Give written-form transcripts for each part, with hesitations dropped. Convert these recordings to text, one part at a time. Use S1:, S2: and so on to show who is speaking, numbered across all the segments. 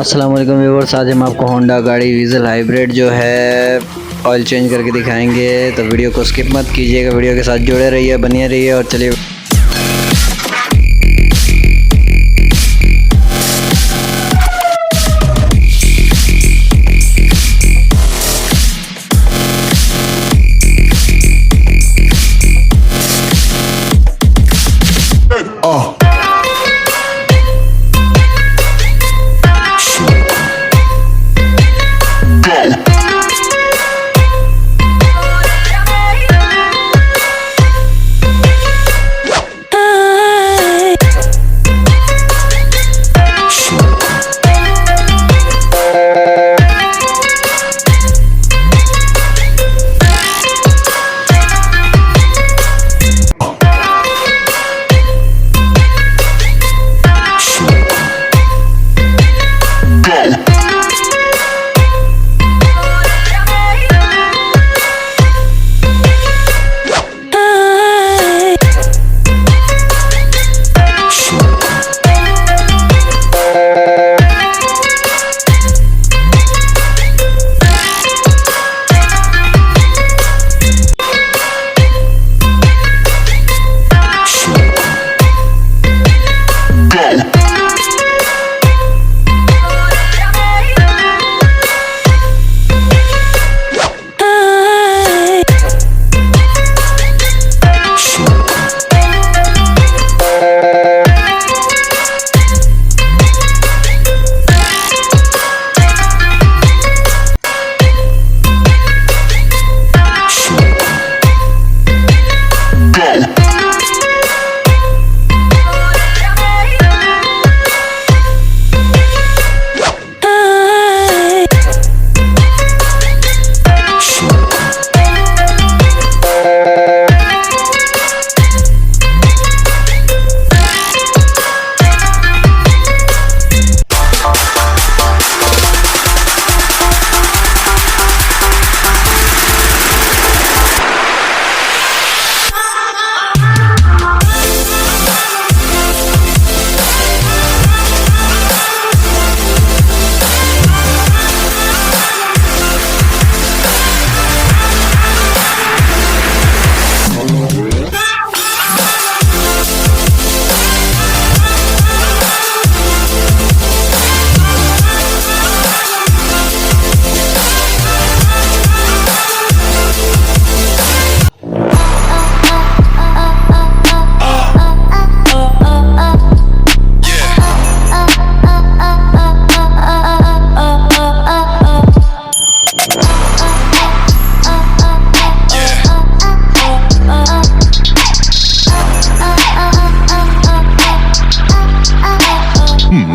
S1: अस्सलाम वालेकुम व्यूअर्स, आज हम आपको होंडा गाड़ी वेzel हाइब्रिड जो है ऑयल चेंज करके दिखाएंगे। तो वीडियो को स्किप मत कीजिएगा, वीडियो के साथ जुड़े रहिए, बने रहिए। और चलिए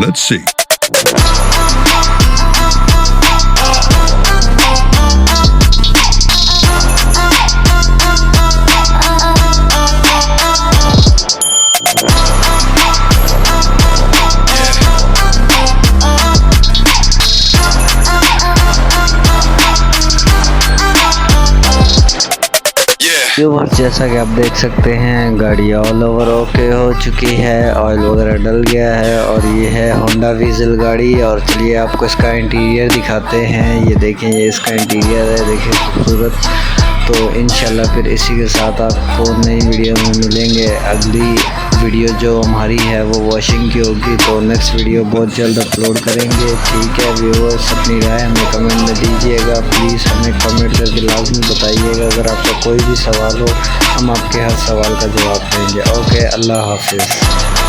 S2: Let's see.
S1: व्यूअर्स, जैसा कि आप देख सकते हैं गाड़ी ऑल ओवर ओके हो चुकी है, ऑयल वगैरह डल गया है। और ये है होंडा वेzel गाड़ी। और चलिए आपको इसका इंटीरियर दिखाते हैं। ये देखें, ये इसका इंटीरियर है, देखिए खूबसूरत। तो इंशाल्लाह फिर इसी के साथ आपको नई वीडियो में मिलेंगे। अगली वीडियो जो हमारी है वो वॉशिंग की होगी, तो नेक्स्ट वीडियो बहुत जल्द अपलोड करेंगे। ठीक है व्यूअर्स, अपनी राय हमें कमेंट में दीजिएगा, प्लीज़ हमें कमेंट करके लाजमी बताइएगा। अगर आपका कोई भी सवाल हो, हम आपके हर सवाल का जवाब देंगे। ओके, अल्लाह हाफिज़।